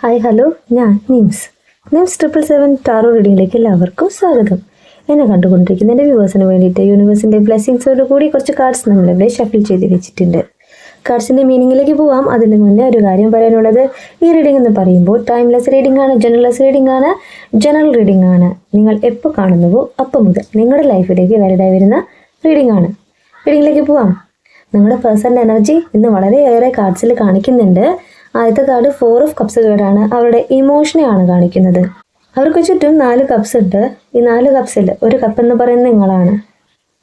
Hi hello, ഞാൻ nymphs 777 taro റീഡിങ്ങിലേക്ക് എല്ലാവർക്കും സ്വാഗതം. എന്നെ കണ്ടുകൊണ്ടിരിക്കുന്ന എൻ്റെ വ്യൂവേഴ്സിന് വേണ്ടിയിട്ട് യൂണിവേഴ്സിൻ്റെ ബ്ലെസ്സിങ്സോട് കൂടി കുറച്ച് കാർഡ്സ് നമ്മളിവിടെ ഷഫിൽ ചെയ്ത് വെച്ചിട്ടുണ്ട്. കാർഡ്സിൻ്റെ മീനിങ്ങിലേക്ക് പോവാം. അതിന് മുന്നേ ഒരു കാര്യം പറയാനുള്ളത്, ഈ റീഡിംഗ് എന്ന് പറയുമ്പോൾ ടൈംലെസ് റീഡിംഗ് ആണ്, ജനറൽ റീഡിംഗ് ആണ്. നിങ്ങൾ എപ്പോൾ കാണുന്നുവോ അപ്പോൾ മുതൽ നിങ്ങളുടെ ലൈഫിലേക്ക് വരടായി വരുന്ന റീഡിംഗ് ആണ്. റീഡിങ്ങിലേക്ക് പോവാം. നിങ്ങളുടെ പേഴ്സണൽ എനർജി ഇന്ന് വളരെയേറെ കാർഡ്സിൽ കാണിക്കുന്നുണ്ട്. ആദ്യത്തെ കാർഡ് 4 ഓഫ് കപ്സ് കാർഡാണ്. അവരുടെ ഇമോഷനെയാണ് കാണിക്കുന്നത്. അവർക്ക് ചുറ്റും 4 കപ്സ് ഉണ്ട്. ഈ 4 കപ്സിൽ ഒരു കപ്പ് എന്ന് പറയുന്നത് നിങ്ങളാണ്.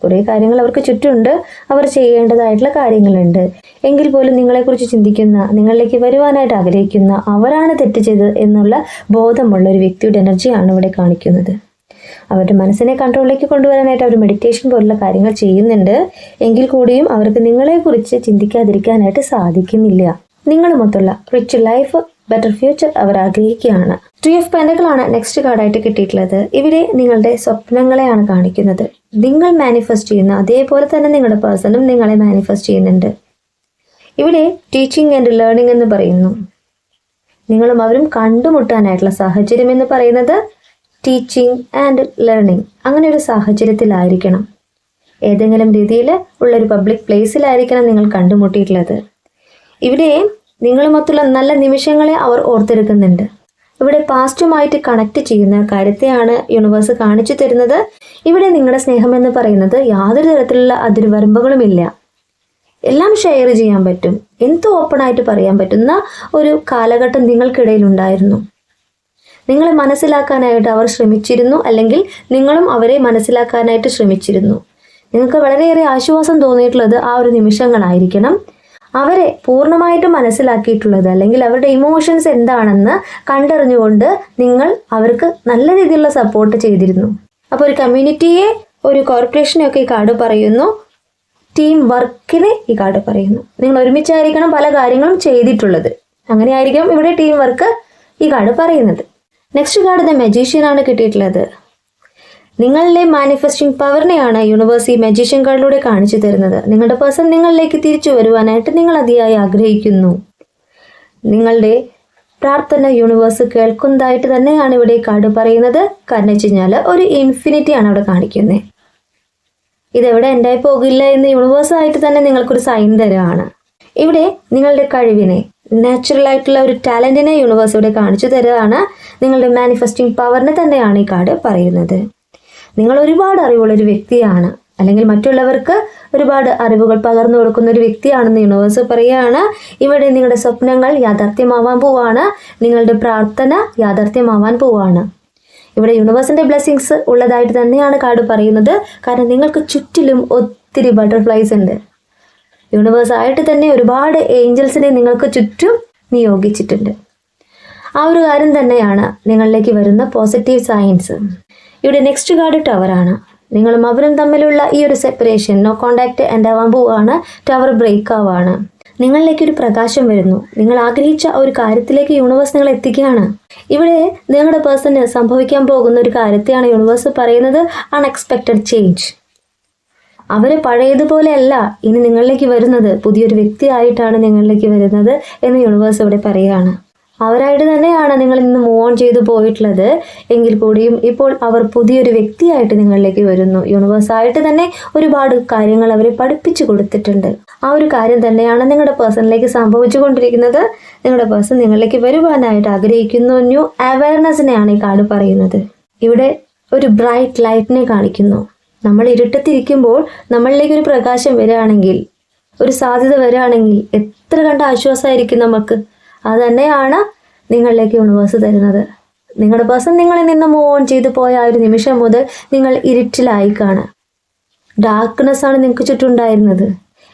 കുറേ കാര്യങ്ങൾ അവർക്ക് ചുറ്റുമുണ്ട്, അവർ ചെയ്യേണ്ടതായിട്ടുള്ള കാര്യങ്ങളുണ്ട്. എങ്കിൽ പോലും നിങ്ങളെക്കുറിച്ച് ചിന്തിക്കുന്ന, നിങ്ങളിലേക്ക് വരുവാനായിട്ട് ആഗ്രഹിക്കുന്ന, അവരാണ് തെറ്റ് ചെയ്തത് എന്നുള്ള ബോധമുള്ള ഒരു വ്യക്തിയുടെ എനർജിയാണ് ഇവിടെ കാണിക്കുന്നത്. അവരുടെ മനസ്സിനെ കൺട്രോളിലേക്ക് കൊണ്ടുവരാനായിട്ട് അവർ മെഡിറ്റേഷൻ പോലുള്ള കാര്യങ്ങൾ ചെയ്യുന്നുണ്ട്. എങ്കിൽ കൂടിയും അവർക്ക് നിങ്ങളെക്കുറിച്ച് ചിന്തിക്കാതിരിക്കാനായിട്ട് സാധിക്കുന്നില്ല. നിങ്ങളുമൊത്തുള്ള റിച്ച് ലൈഫ്, ബെറ്റർ ഫ്യൂച്ചർ അവർ ആഗ്രഹിക്കുകയാണ്. 3 ഓഫ് പെന്റക്കിൾ ആണ് നെക്സ്റ്റ് കാർഡായിട്ട് കിട്ടിയിട്ടുള്ളത്. ഇവിടെ നിങ്ങളുടെ സ്വപ്നങ്ങളെയാണ് കാണിക്കുന്നത്. നിങ്ങൾ മാനിഫെസ്റ്റ് ചെയ്യുന്ന അതേപോലെ തന്നെ നിങ്ങളുടെ പേഴ്സണും നിങ്ങളെ മാനിഫെസ്റ്റ് ചെയ്യുന്നുണ്ട്. ഇവിടെ ടീച്ചിങ് ആൻഡ് ലേണിംഗ് എന്ന് പറയുന്നു. നിങ്ങളും അവരും കണ്ടുമുട്ടാനായിട്ടുള്ള സാഹചര്യം എന്ന് പറയുന്നത് ടീച്ചിങ് ആൻഡ് ലേണിംഗ് അങ്ങനെ ഒരു സാഹചര്യത്തിലായിരിക്കണം. ഏതെങ്കിലും രീതിയിൽ ഉള്ളൊരു പബ്ലിക് പ്ലേസിലായിരിക്കണം നിങ്ങൾ കണ്ടുമുട്ടിയിട്ടുള്ളത്. ഇവിടെ നിങ്ങളുമൊത്തുള്ള നല്ല നിമിഷങ്ങളെ അവർ ഓർത്തെടുക്കുന്നുണ്ട്. ഇവിടെ പാസ്റ്റുമായിട്ട് കണക്ട് ചെയ്യുന്ന കാര്യത്തെയാണ് യൂണിവേഴ്സ് കാണിച്ചു തരുന്നത്. ഇവിടെ നിങ്ങളുടെ സ്നേഹം എന്ന് പറയുന്നത് യാതൊരു തരത്തിലുള്ള അതിർവരമ്പുകളുമില്ല. എല്ലാം ഷെയർ ചെയ്യാൻ പറ്റും, എന്ത് ഓപ്പണായിട്ട് പറയാൻ പറ്റുന്ന ഒരു കാലഘട്ടം നിങ്ങൾക്കിടയിൽ ഉണ്ടായിരുന്നു. നിങ്ങളെ മനസ്സിലാക്കാനായിട്ട് അവർ ശ്രമിച്ചിരുന്നു, അല്ലെങ്കിൽ നിങ്ങളും അവരെ മനസ്സിലാക്കാനായിട്ട് ശ്രമിച്ചിരുന്നു. നിങ്ങൾക്ക് വളരെയേറെ ആശ്വാസം തോന്നിയിട്ടുള്ളത് ആ ഒരു നിമിഷങ്ങളായിരിക്കണം. അവരെ പൂർണ്ണമായിട്ടും മനസ്സിലാക്കിയിട്ടുള്ളത്, അല്ലെങ്കിൽ അവരുടെ ഇമോഷൻസ് എന്താണെന്ന് കണ്ടറിഞ്ഞുകൊണ്ട് നിങ്ങൾ അവർക്ക് നല്ല രീതിയിലുള്ള സപ്പോർട്ട് ചെയ്തിരുന്നു. അപ്പോൾ ഒരു കമ്മ്യൂണിറ്റിയെ, ഒരു കോർപ്പറേഷനെയൊക്കെ ഈ കാർഡ് പറയുന്നു. ടീം വർക്കിനെ ഈ കാർഡ് പറയുന്നു. നിങ്ങൾ ഒരുമിച്ചായിരിക്കണം പല കാര്യങ്ങളും ചെയ്തിട്ടുള്ളത്. അങ്ങനെയായിരിക്കും ഇവിടെ ടീം വർക്ക് ഈ കാർഡ് പറയുന്നത്. നെക്സ്റ്റ് കാർഡ് ദ മജീഷ്യൻ ആണ് കിട്ടിയിട്ടുള്ളത്. നിങ്ങളിലെ മാനിഫെസ്റ്റിംഗ് പവറിനെയാണ് യൂണിവേഴ്സ് ഈ മജീഷ്യൻ കാർഡിലൂടെ കാണിച്ചു തരുന്നത്. നിങ്ങളുടെ പേഴ്സൺ നിങ്ങളിലേക്ക് തിരിച്ചു വരുവാനായിട്ട് നിങ്ങൾ അതിയായി ആഗ്രഹിക്കുന്നു. നിങ്ങളുടെ പ്രാർത്ഥന യൂണിവേഴ്സ് കേൾക്കുന്നതായിട്ട് തന്നെയാണ് ഇവിടെ ഈ കാർഡ് പറയുന്നത്. കാരണം വെച്ച് കഴിഞ്ഞാൽ ഒരു ഇൻഫിനിറ്റി ആണ് അവിടെ കാണിക്കുന്നത്. ഇതെവിടെ എൻഡായി പോകില്ല എന്ന് യൂണിവേഴ്സായിട്ട് തന്നെ നിങ്ങൾക്കൊരു സൈൻ തരുകയാണ്. ഇവിടെ നിങ്ങളുടെ കഴിവിനെ, നാച്ചുറൽ ആയിട്ടുള്ള ഒരു ടാലന്റിനെ യൂണിവേഴ്സ് ഇവിടെ കാണിച്ചു തരുകയാണ്. നിങ്ങളുടെ മാനിഫെസ്റ്റിംഗ് പവറിനെ തന്നെയാണ് ഈ കാർഡ് പറയുന്നത്. നിങ്ങൾ ഒരുപാട് അറിവുള്ളൊരു വ്യക്തിയാണ്, അല്ലെങ്കിൽ മറ്റുള്ളവർക്ക് ഒരുപാട് അറിവുകൾ പകർന്നു കൊടുക്കുന്ന ഒരു വ്യക്തിയാണെന്ന് യൂണിവേഴ്സ് പറയുകയാണ്. ഇവിടെ നിങ്ങളുടെ സ്വപ്നങ്ങൾ യാഥാർത്ഥ്യമാവാൻ പോവാണ്. നിങ്ങളുടെ പ്രാർത്ഥന യാഥാർത്ഥ്യമാവാൻ പോവാണ്. ഇവിടെ യൂണിവേഴ്സിന്റെ ബ്ലെസ്സിങ്സ് ഉള്ളതായിട്ട് തന്നെയാണ് കാർഡ് പറയുന്നത്. കാരണം നിങ്ങൾക്ക് ചുറ്റിലും ഒത്തിരി ബട്ടർഫ്ലൈസ് ഉണ്ട്. യൂണിവേഴ്സായിട്ട് തന്നെ ഒരുപാട് ഏഞ്ചൽസിനെ നിങ്ങൾക്ക് ചുറ്റും നിയോഗിച്ചിട്ടുണ്ട്. ആ ഒരു കാര്യം തന്നെയാണ് നിങ്ങളിലേക്ക് വരുന്ന പോസിറ്റീവ് സൈൻസ്. ഇവിടെ നെക്സ്റ്റ് കാർഡ് ടവറാണ്. നിങ്ങളും അവരും തമ്മിലുള്ള ഈ ഒരു സെപ്പറേഷൻ, നോ കോണ്ടാക്ട് എൻഡ് ആവാൻ പോവാണ്. ടവർ ബ്രേക്ക് ആവാണ്. നിങ്ങളിലേക്ക് ഒരു പ്രകാശം വരുന്നു. നിങ്ങൾ ആഗ്രഹിച്ച ഒരു കാര്യത്തിലേക്ക് യൂണിവേഴ്സ് നിങ്ങൾ എത്തിക്കുകയാണ്. ഇവിടെ നിങ്ങളുടെ പേഴ്സണ് സംഭവിക്കാൻ പോകുന്ന ഒരു കാര്യത്തെയാണ് യൂണിവേഴ്സ് പറയുന്നത്, അൺഎക്സ്പെക്റ്റഡ് ചേഞ്ച്. അവർ പഴയതുപോലെയല്ല ഇനി നിങ്ങളിലേക്ക് വരുന്നത്, പുതിയൊരു വ്യക്തിയായിട്ടാണ് നിങ്ങളിലേക്ക് വരുന്നത് എന്ന് യൂണിവേഴ്സ് ഇവിടെ പറയുകയാണ്. അവരായിട്ട് തന്നെയാണ് നിങ്ങൾ ഇന്ന് മൂവ് ഓൺ ചെയ്തു പോയിട്ടുള്ളത്. എങ്കിൽ കൂടിയും ഇപ്പോൾ അവർ പുതിയൊരു വ്യക്തിയായിട്ട് നിങ്ങളിലേക്ക് വരുന്നു. യൂണിവേഴ്സായിട്ട് തന്നെ ഒരുപാട് കാര്യങ്ങൾ അവരെ പഠിപ്പിച്ചു കൊടുത്തിട്ടുണ്ട്. ആ ഒരു കാര്യം തന്നെയാണ് നിങ്ങളുടെ പേഴ്സണിലേക്ക് സംഭവിച്ചു കൊണ്ടിരിക്കുന്നത്. നിങ്ങളുടെ പേഴ്സൺ നിങ്ങളിലേക്ക് വരുവാനായിട്ട് ആഗ്രഹിക്കുന്നു. ന്യൂ അവയർനെസ്സിനെയാണ് ഈ കാർഡ് പറയുന്നത്. ഇവിടെ ഒരു ബ്രൈറ്റ് ലൈറ്റിനെ കാണിക്കുന്നു. നമ്മൾ ഇരുട്ടത്തിരിക്കുമ്പോൾ നമ്മളിലേക്ക് ഒരു പ്രകാശം വരികയാണെങ്കിൽ, ഒരു സാധ്യത വരികയാണെങ്കിൽ എത്ര കണ്ട ആശ്വാസമായിരിക്കും നമുക്ക്. അത് തന്നെയാണ് നിങ്ങളിലേക്ക് യൂണിവേഴ്സ് തരുന്നത്. നിങ്ങളുടെ പേഴ്സൺ നിങ്ങളിൽ നിന്ന് മൂവ് ഓൺ ചെയ്തു പോയ ആ ഒരു നിമിഷം മുതൽ നിങ്ങൾ ഇരുട്ടിലായിക്കാണ്. ഡാർക്ക്നെസ് ആണ് നിങ്ങൾക്ക് ചുറ്റുണ്ടായിരുന്നത്.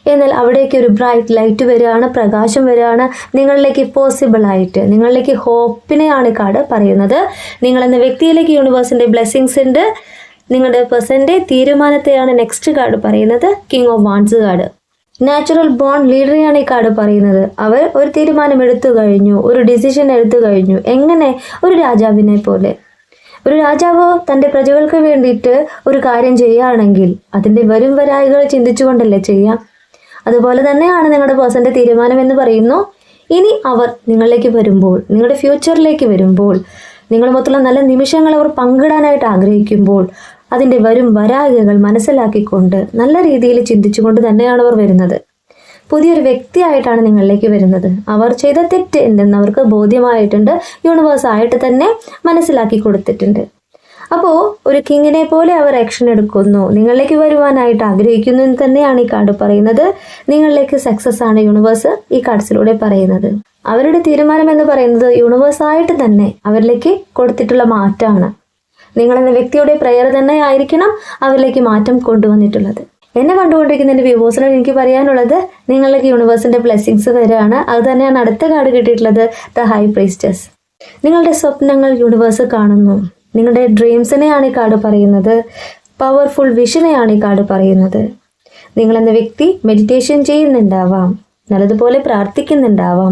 എന്നാൽ അവിടേക്ക് ഒരു ബ്രൈറ്റ് ലൈറ്റ് വരികയാണ്, പ്രകാശം വരികയാണ് നിങ്ങളിലേക്ക് പോസിബിളായിട്ട്. നിങ്ങളിലേക്ക് ഹോപ്പിനെയാണ് കാർഡ് പറയുന്നത്. നിങ്ങളെന്ന വ്യക്തിയിലേക്ക് യൂണിവേഴ്സിൻ്റെ ബ്ലെസ്സിങ്സ് ഉണ്ട്. നിങ്ങളുടെ പേഴ്സൻ്റെ തീരുമാനത്തെയാണ് നെക്സ്റ്റ് കാർഡ് പറയുന്നത്, king of wands card. Natural born ലീഡറെയാണ് ഈ കാർഡ് പറയുന്നത്. അവർ ഒരു തീരുമാനം എടുത്തു കഴിഞ്ഞു, ഒരു ഡിസിഷൻ എടുത്തു കഴിഞ്ഞു. എങ്ങനെ? ഒരു രാജാവിനെ പോലെ. ഒരു രാജാവ് തൻ്റെ പ്രജകൾക്ക് വേണ്ടിയിട്ട് ഒരു കാര്യം ചെയ്യുകയാണെങ്കിൽ അതിൻ്റെ വരും വരായികൾ ചിന്തിച്ചുകൊണ്ടല്ലേ ചെയ്യാം. അതുപോലെ തന്നെയാണ് നിങ്ങളുടെ പേഴ്സൻ്റെ തീരുമാനം എന്ന് പറയുന്നു. ഇനി അവർ നിങ്ങളിലേക്ക് വരുമ്പോൾ, നിങ്ങളുടെ ഫ്യൂച്ചറിലേക്ക് വരുമ്പോൾ, നിങ്ങളുമൊത്തുള്ള നല്ല നിമിഷങ്ങൾ അവർ പങ്കിടാനായിട്ട് ആഗ്രഹിക്കുമ്പോൾ അതിൻ്റെ വരും വരായികകൾ മനസ്സിലാക്കിക്കൊണ്ട് നല്ല രീതിയിൽ ചിന്തിച്ചുകൊണ്ട് തന്നെയാണ് അവർ വരുന്നത്. പുതിയൊരു വ്യക്തിയായിട്ടാണ് നിങ്ങളിലേക്ക് വരുന്നത്. അവർ ചെയ്ത തെറ്റ് എന്തെന്ന് അവർക്ക് ബോധ്യമായിട്ടുണ്ട്, യൂണിവേഴ്സായിട്ട് തന്നെ മനസ്സിലാക്കി കൊടുത്തിട്ടുണ്ട്. അപ്പോൾ ഒരു കിങ്ങിനെ പോലെ അവർ ആക്ഷൻ എടുക്കുന്നു, നിങ്ങളിലേക്ക് വരുവാനായിട്ട് ആഗ്രഹിക്കുന്നു എന്ന് തന്നെയാണ് ഈ കാർഡ് പറയുന്നത്. നിങ്ങളിലേക്ക് സക്സസ് ആണ് യൂണിവേഴ്സ് ഈ കാർഡ്സിലൂടെ പറയുന്നത്. അവരുടെ തീരുമാനം എന്ന് പറയുന്നത് യൂണിവേഴ്സായിട്ട് തന്നെ അവരിലേക്ക് കൊടുത്തിട്ടുള്ള മാറ്റമാണ്. നിങ്ങളെന്ന വ്യക്തിയുടെ പ്രയർ തന്നെ ആയിരിക്കണം അവരിലേക്ക് മാറ്റം കൊണ്ടുവന്നിട്ടുള്ളത്. എന്നെ കണ്ടുകൊണ്ടിരിക്കുന്ന എൻ്റെ വ്യൂവേഴ്സിനോട് എനിക്ക് പറയാനുള്ളത്, നിങ്ങളിലേക്ക് യൂണിവേഴ്സിൻ്റെ ബ്ലെസ്സിങ്സ് വരികയാണ്. അത് തന്നെയാണ് അടുത്ത കാർഡ് കിട്ടിയിട്ടുള്ളത്, ദ ഹൈ പ്രീസ്റ്റസ്. നിങ്ങളുടെ സ്വപ്നങ്ങൾ യൂണിവേഴ്സ് കാണുന്നു. നിങ്ങളുടെ ഡ്രീംസിനെയാണ് ഈ കാർഡ് പറയുന്നത്. പവർഫുൾ വിഷനെയാണ് ഈ കാർഡ് പറയുന്നത്. നിങ്ങളെന്ന വ്യക്തി മെഡിറ്റേഷൻ ചെയ്യുന്നുണ്ടാവാം, നല്ലതുപോലെ പ്രാർത്ഥിക്കുന്നുണ്ടാവാം.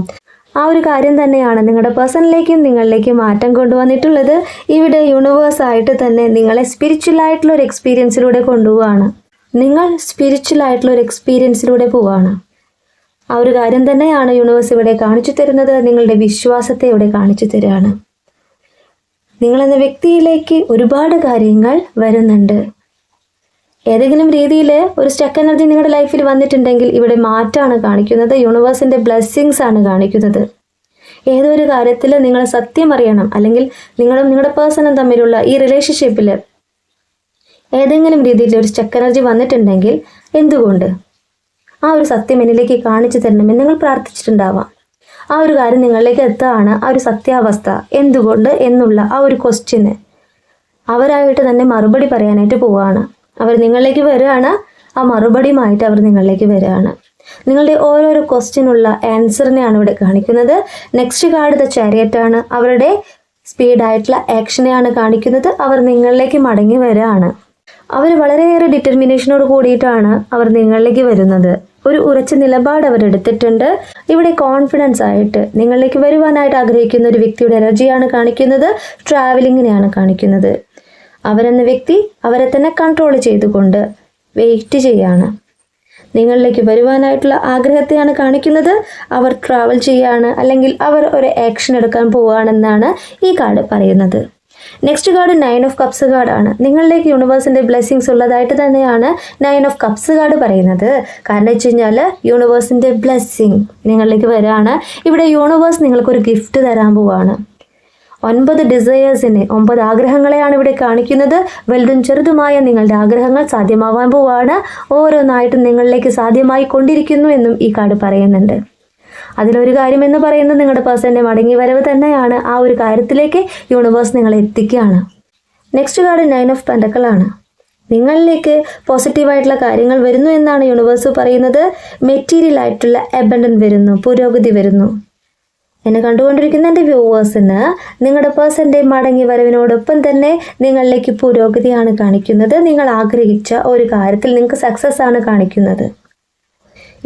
ആ ഒരു കാര്യം തന്നെയാണ് നിങ്ങളുടെ പേഴ്സണിലേക്കും നിങ്ങളിലേക്കും മാറ്റം കൊണ്ടുവന്നിട്ടുള്ളത്. ഇവിടെ യൂണിവേഴ്സായിട്ട് തന്നെ നിങ്ങളെ സ്പിരിച്വലായിട്ടുള്ള ഒരു എക്സ്പീരിയൻസിലൂടെ കൊണ്ടുപോവാണ്. നിങ്ങൾ സ്പിരിച്വലായിട്ടുള്ള ഒരു എക്സ്പീരിയൻസിലൂടെ പോവാണ്. ആ ഒരു കാര്യം തന്നെയാണ് യൂണിവേഴ്സ് ഇവിടെ കാണിച്ചു തരുന്നത്. നിങ്ങളുടെ വിശ്വാസത്തെ ഇവിടെ കാണിച്ചു തരികയാണ്. നിങ്ങളെന്ന വ്യക്തിയിലേക്ക് ഒരുപാട് കാര്യങ്ങൾ വരുന്നുണ്ട്. ഏതെങ്കിലും രീതിയിൽ ഒരു സ്റ്റക്ക് എനർജി നിങ്ങളുടെ ലൈഫിൽ വന്നിട്ടുണ്ടെങ്കിൽ ഇവിടെ മാറ്റമാണ് കാണിക്കുന്നത്. യൂണിവേഴ്സിൻ്റെ ബ്ലെസ്സിങ്സ് ആണ് കാണിക്കുന്നത്. ഏതൊരു കാര്യത്തിൽ നിങ്ങൾ സത്യം അറിയണം, അല്ലെങ്കിൽ നിങ്ങളും നിങ്ങളുടെ പേഴ്സണും തമ്മിലുള്ള ഈ റിലേഷൻഷിപ്പിൽ ഏതെങ്കിലും രീതിയിൽ ഒരു സ്റ്റക്ക് എനർജി വന്നിട്ടുണ്ടെങ്കിൽ എന്തുകൊണ്ട് ആ ഒരു സത്യം എന്നിലേക്ക് കാണിച്ചു തരണമെന്ന് നിങ്ങൾ പ്രാർത്ഥിച്ചിട്ടുണ്ടാവാം. ആ ഒരു കാര്യം നിങ്ങളിലേക്ക് എത്തുകയാണ്. ആ ഒരു സത്യാവസ്ഥ എന്തുകൊണ്ട് എന്നുള്ള ആ ഒരു ക്വസ്റ്റ്യന് അവരായിട്ട് തന്നെ മറുപടി പറയാനായിട്ട് പോവുകയാണ്. അവർ നിങ്ങളിലേക്ക് വരികയാണ്. ആ മറുപടിയുമായിട്ട് അവർ നിങ്ങളിലേക്ക് വരികയാണ്. നിങ്ങളുടെ ഓരോരോ ക്വസ്റ്റ്യനുള്ള ആൻസറിനെയാണ് ഇവിടെ കാണിക്കുന്നത്. നെക്സ്റ്റ് കാർഡ് ദ ചാരിയറ്റ് ആണ്. അവരുടെ സ്പീഡായിട്ടുള്ള ആക്ഷനെയാണ് കാണിക്കുന്നത്. അവർ നിങ്ങളിലേക്ക് മടങ്ങി വരികയാണ്. അവർ വളരെയേറെ ഡിറ്റർമിനേഷനോട് കൂടിയിട്ടാണ് അവർ നിങ്ങളിലേക്ക് വരുന്നത്. ഒരു ഉറച്ച നിലപാട് അവരെടുത്തിട്ടുണ്ട്. ഇവിടെ കോൺഫിഡൻസ് ആയിട്ട് നിങ്ങളിലേക്ക് വരുവാനായിട്ട് ആഗ്രഹിക്കുന്ന ഒരു വ്യക്തിയുടെ എനർജിയാണ് കാണിക്കുന്നത്. ട്രാവലിങ്ങിനെയാണ് കാണിക്കുന്നത്. അവരെന്ന വ്യക്തി അവരെ തന്നെ കൺട്രോൾ ചെയ്തുകൊണ്ട് വെയിറ്റ് ചെയ്യാണ്. നിങ്ങളിലേക്ക് വരുവാനായിട്ടുള്ള ആഗ്രഹത്തെയാണ് കാണിക്കുന്നത്. അവർ ട്രാവൽ ചെയ്യാണ്, അല്ലെങ്കിൽ അവർ ഒരു ആക്ഷൻ എടുക്കാൻ പോവുകയാണെന്നാണ് ഈ കാർഡ് പറയുന്നത്. നെക്സ്റ്റ് കാർഡ് 9 ഓഫ് കപ്സ് കാർഡാണ്. നിങ്ങളിലേക്ക് യൂണിവേഴ്സിൻ്റെ ബ്ലെസ്സിങ്സ് ഉള്ളതായിട്ട് തന്നെയാണ് 9 ഓഫ് കപ്സ് കാർഡ് പറയുന്നത്. കാരണം വെച്ച് കഴിഞ്ഞാൽ യൂണിവേഴ്സിൻ്റെ ബ്ലെസ്സിങ് നിങ്ങളിലേക്ക് വരികയാണ്. ഇവിടെ യൂണിവേഴ്സ് നിങ്ങൾക്കൊരു ഗിഫ്റ്റ് തരാൻ പോവുകയാണ്. 9 ഡിസയേഴ്സിനെ, 9 ആഗ്രഹങ്ങളെയാണ് ഇവിടെ കാണിക്കുന്നത്. വലുതും ചെറുതുമായ നിങ്ങളുടെ ആഗ്രഹങ്ങൾ സാധ്യമാവാൻ പോവുകയാണ്. ഓരോന്നായിട്ടും നിങ്ങളിലേക്ക് സാധ്യമായി കൊണ്ടിരിക്കുന്നു എന്നും ഈ കാർഡ് പറയുന്നുണ്ട്. അതിലൊരു കാര്യം എന്ന് പറയുന്നത് നിങ്ങളുടെ പേഴ്സൻ്റെ മടങ്ങി വരവ് തന്നെയാണ്. ആ ഒരു കാര്യത്തിലേക്ക് യൂണിവേഴ്സ് നിങ്ങളെ എത്തിക്കുകയാണ്. നെക്സ്റ്റ് കാർഡ് 9 ഓഫ് പെൻഡക്കിളാണ്. നിങ്ങളിലേക്ക് പോസിറ്റീവായിട്ടുള്ള കാര്യങ്ങൾ വരുന്നു എന്നാണ് യൂണിവേഴ്സ് പറയുന്നത്. മെറ്റീരിയൽ ആയിട്ടുള്ള അബണ്ടൻസ് വരുന്നു, പുരോഗതി വരുന്നു. എന്നെ കണ്ടുകൊണ്ടിരിക്കുന്ന എൻ്റെ വ്യൂവേഴ്സിന് നിങ്ങളുടെ പേഴ്സൻ്റെ മടങ്ങി വരവിനോടൊപ്പം തന്നെ നിങ്ങളിലേക്ക് പുരോഗതിയാണ് കാണിക്കുന്നത്. നിങ്ങൾ ആഗ്രഹിച്ച ഒരു കാര്യത്തിൽ നിങ്ങൾക്ക് സക്സസ് ആണ് കാണിക്കുന്നത്.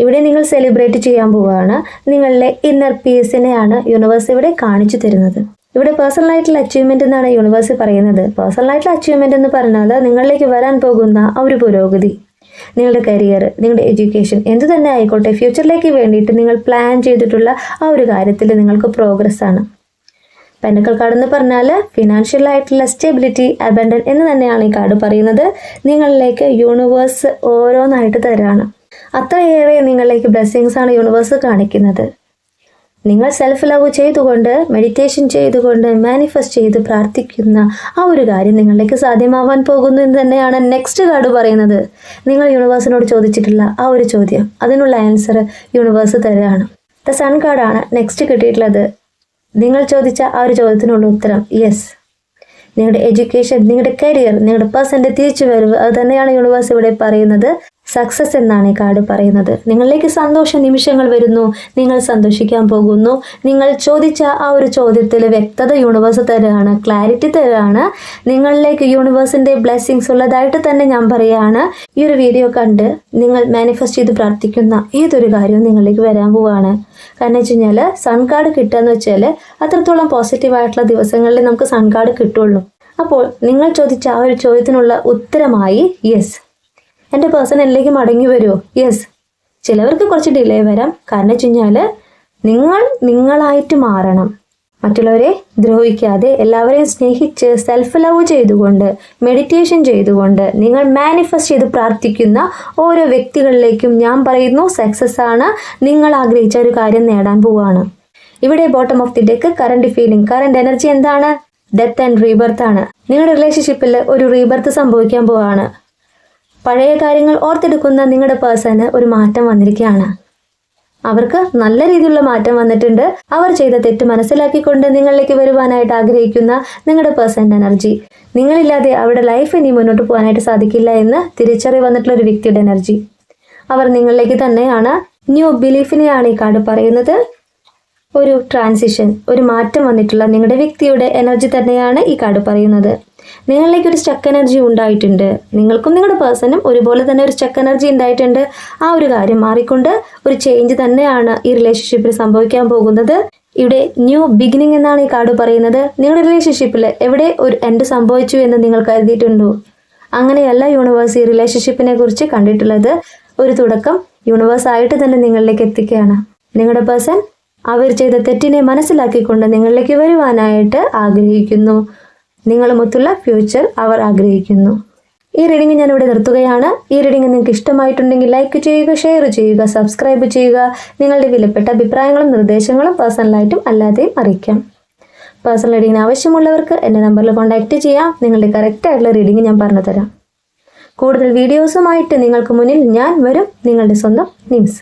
ഇവിടെ നിങ്ങൾ സെലിബ്രേറ്റ് ചെയ്യാൻ പോവുകയാണ്. നിങ്ങളുടെ ഇന്നർ പീസിനെയാണ് യൂണിവേഴ്സ് ഇവിടെ കാണിച്ചു തരുന്നത്. ഇവിടെ പേഴ്സണലായിട്ടുള്ള അച്ചീവ്മെൻ്റ് എന്നാണ് യൂണിവേഴ്സ് പറയുന്നത്. പേഴ്സണലായിട്ടുള്ള അച്ചീവ്മെൻ്റ് എന്ന് പറഞ്ഞാൽ നിങ്ങളിലേക്ക് വരാൻ പോകുന്ന ആ ഒരു പുരോഗതി, നിങ്ങളുടെ കരിയർ, നിങ്ങളുടെ എഡ്യൂക്കേഷൻ എന്തു തന്നെ ആയിക്കോട്ടെ, ഫ്യൂച്ചറിലേക്ക് വേണ്ടിയിട്ട് നിങ്ങൾ പ്ലാൻ ചെയ്തിട്ടുള്ള ആ ഒരു കാര്യത്തിൽ നിങ്ങൾക്ക് പ്രോഗ്രസ് ആണ്. പെൻഡക്കിൾ കാർഡ് എന്ന് പറഞ്ഞാൽ ഫിനാൻഷ്യൽ ആയിട്ടുള്ള സ്റ്റെബിലിറ്റി, അബണ്ടൻ എന്ന് തന്നെയാണ് ഈ കാർഡ് പറയുന്നത്. നിങ്ങളിലേക്ക് യൂണിവേഴ്സ് ഓരോന്നായിട്ട് തരാണ്. അത്രയേറെ നിങ്ങളിലേക്ക് ബ്ലെസ്സിങ്സ് ആണ് യൂണിവേഴ്സ് കാണിക്കുന്നത്. നിങ്ങൾ സെൽഫ് ലവ് ചെയ്തുകൊണ്ട്, മെഡിറ്റേഷൻ ചെയ്തുകൊണ്ട്, മാനിഫെസ്റ്റ് ചെയ്ത് പ്രാർത്ഥിക്കുന്ന ആ ഒരു കാര്യം നിങ്ങളിലേക്ക് സാധ്യമാവാൻ പോകുന്നു എന്ന് തന്നെയാണ് നെക്സ്റ്റ് കാർഡ് പറയുന്നത്. നിങ്ങൾ യൂണിവേഴ്സിനോട് ചോദിച്ചിട്ടുള്ള ആ ഒരു ചോദ്യം, അതിനുള്ള ആൻസർ യൂണിവേഴ്സ് തരുകയാണ്. ദ സൺ കാർഡാണ് നെക്സ്റ്റ് കിട്ടിയിട്ടുള്ളത്. നിങ്ങൾ ചോദിച്ച ആ ഒരു ചോദ്യത്തിനുള്ള ഉത്തരം യെസ്. നിങ്ങളുടെ എഡ്യൂക്കേഷൻ, നിങ്ങളുടെ കരിയർ, നിങ്ങളുടെ പേഴ്സൻ്റെ തിരിച്ചു വരവ്, അത് തന്നെയാണ് യൂണിവേഴ്സ് ഇവിടെ പറയുന്നത്. സക്സസ് എന്നാണ് ഈ കാർഡ് പറയുന്നത്. നിങ്ങളിലേക്ക് സന്തോഷ നിമിഷങ്ങൾ വരുന്നു, നിങ്ങൾ സന്തോഷിക്കാൻ പോകുന്നു. നിങ്ങൾ ചോദിച്ച ആ ഒരു ചോദ്യത്തിൽ വ്യക്തത യൂണിവേഴ്സ് തരുകയാണ്, ക്ലാരിറ്റി തരുകയാണ്. നിങ്ങളിലേക്ക് യൂണിവേഴ്സിൻ്റെ ബ്ലെസ്സിങ്സ് ഉള്ളതായിട്ട് തന്നെ ഞാൻ പറയുകയാണ്. ഈ ഒരു വീഡിയോ കണ്ട് നിങ്ങൾ മാനിഫെസ്റ്റ് ചെയ്ത് പ്രാർത്ഥിക്കുന്ന ഏതൊരു കാര്യവും നിങ്ങളിലേക്ക് വരാൻ പോവുകയാണ്. കാരണം വെച്ച് കഴിഞ്ഞാൽ സൺ കാർഡ് കിട്ടുക എന്ന് വെച്ചാൽ അത്രത്തോളം പോസിറ്റീവായിട്ടുള്ള ദിവസങ്ങളിൽ നമുക്ക് സൺ കാർഡ് കിട്ടുള്ളൂ. അപ്പോൾ നിങ്ങൾ ചോദിച്ച ആ ഒരു ചോദ്യത്തിനുള്ള ഉത്തരമായി യെസ്. എൻ്റെ പേഴ്സൺ എന്നിലേക്ക് മടങ്ങി വരുമോ? യെസ്. ചിലവർക്ക് കുറച്ച് ഡിലേ വരാം. കാരണം വെച്ച് കഴിഞ്ഞാൽ നിങ്ങൾ നിങ്ങളായിട്ട് മാറണം. മറ്റുള്ളവരെ ദ്രോഹിക്കാതെ എല്ലാവരെയും സ്നേഹിച്ച് സെൽഫ് ലവ് ചെയ്തുകൊണ്ട് മെഡിറ്റേഷൻ ചെയ്തുകൊണ്ട് നിങ്ങൾ മാനിഫെസ്റ്റ് ചെയ്ത് പ്രാർത്ഥിക്കുന്ന ഓരോ വ്യക്തികളിലേക്കും ഞാൻ പറയുന്നു സക്സസ് ആണ്. നിങ്ങൾ ആഗ്രഹിച്ച ഒരു കാര്യം നേടാൻ പോവുകയാണ്. ഇവിടെ bottom of the deck current feeling, current energy എന്താണ്? ഡെത്ത് ആൻഡ് റീബർത്ത് ആണ്. നിങ്ങളുടെ റിലേഷൻഷിപ്പിൽ ഒരു റീബർത്ത് സംഭവിക്കാൻ പോവുകയാണ്. പഴയ കാര്യങ്ങൾ ഓർത്തെടുക്കുന്ന നിങ്ങളുടെ പേഴ്സണ് ഒരു മാറ്റം വന്നിരിക്കുകയാണ്. അവർക്ക് നല്ല രീതിയിലുള്ള മാറ്റം വന്നിട്ടുണ്ട്. അവർ ചെയ്ത തെറ്റ് മനസ്സിലാക്കിക്കൊണ്ട് നിങ്ങളിലേക്ക് വരുവാനായിട്ട് ആഗ്രഹിക്കുന്ന നിങ്ങളുടെ പേഴ്സൻ്റെ എനർജി. നിങ്ങളില്ലാതെ അവരുടെ ലൈഫ് ഇനി മുന്നോട്ട് പോകാനായിട്ട് സാധിക്കില്ല എന്ന് തിരിച്ചറിവ് വന്നിട്ടുള്ള ഒരു വ്യക്തിയുടെ എനർജി. അവർ നിങ്ങളിലേക്ക് തന്നെയാണ്. ന്യൂ ബിലീഫിനെയാണ് ഈ കാർഡ് പറയുന്നത്. ഒരു ട്രാൻസിഷൻ, ഒരു മാറ്റം വന്നിട്ടുള്ള നിങ്ങളുടെ വ്യക്തിയുടെ എനർജി തന്നെയാണ് ഈ കാർഡ് പറയുന്നത്. നിങ്ങളിലേക്ക് ഒരു സ്റ്റക്ക് എനർജി ഉണ്ടായിട്ടുണ്ട്. നിങ്ങൾക്കും നിങ്ങളുടെ പേഴ്സണും ഒരുപോലെ തന്നെ ഒരു സ്റ്റക്ക് എനർജി ഉണ്ടായിട്ടുണ്ട്. ആ ഒരു കാര്യം മാറിക്കൊണ്ട് ഒരു ചേഞ്ച് തന്നെയാണ് ഈ റിലേഷൻഷിപ്പിൽ സംഭവിക്കാൻ പോകുന്നത്. ഇവിടെ ന്യൂ ബിഗിനിങ് എന്നാണ് ഈ കാർഡ് പറയുന്നത്. നിങ്ങളുടെ റിലേഷൻഷിപ്പിൽ എവിടെ ഒരു എൻഡ് സംഭവിച്ചു എന്ന് നിങ്ങൾ കരുതിയിട്ടുണ്ടോ? അങ്ങനെയല്ല യൂണിവേഴ്സ് ഈ റിലേഷൻഷിപ്പിനെ കുറിച്ച് കണ്ടിട്ടുള്ളത്. ഒരു തുടക്കം യൂണിവേഴ്സ് ആയിട്ട് തന്നെ നിങ്ങളിലേക്ക് എത്തിക്കുകയാണ്. നിങ്ങളുടെ പേഴ്സൺ അവർ ചെയ്ത തെറ്റിനെ മനസ്സിലാക്കിക്കൊണ്ട് നിങ്ങളിലേക്ക് വരുവാനായിട്ട് ആഗ്രഹിക്കുന്നു. നിങ്ങളുമൊത്തുള്ള ഫ്യൂച്ചർ അവർ ആഗ്രഹിക്കുന്നു. ഈ റീഡിംഗ് ഞാനിവിടെ നിർത്തുകയാണ്. ഈ റീഡിംഗ് നിങ്ങൾക്ക് ഇഷ്ടമായിട്ടുണ്ടെങ്കിൽ ലൈക്ക് ചെയ്യുക, ഷെയർ ചെയ്യുക, സബ്സ്ക്രൈബ് ചെയ്യുക. നിങ്ങളുടെ വിലപ്പെട്ട അഭിപ്രായങ്ങളും നിർദ്ദേശങ്ങളും പേഴ്സണലായിട്ടും അല്ലാതെയും അറിയിക്കാം. പേഴ്സണൽ റീഡിങ്ങിന് ആവശ്യമുള്ളവർക്ക് എൻ്റെ നമ്പറിൽ കോൺടാക്റ്റ് ചെയ്യാം. നിങ്ങളുടെ കറക്റ്റായിട്ടുള്ള റീഡിംഗ് ഞാൻ പറഞ്ഞു തരാം. കൂടുതൽ വീഡിയോസുമായിട്ട് നിങ്ങൾക്ക് മുന്നിൽ ഞാൻ വരും. നിങ്ങളുടെ സ്വന്തം നിംസ്.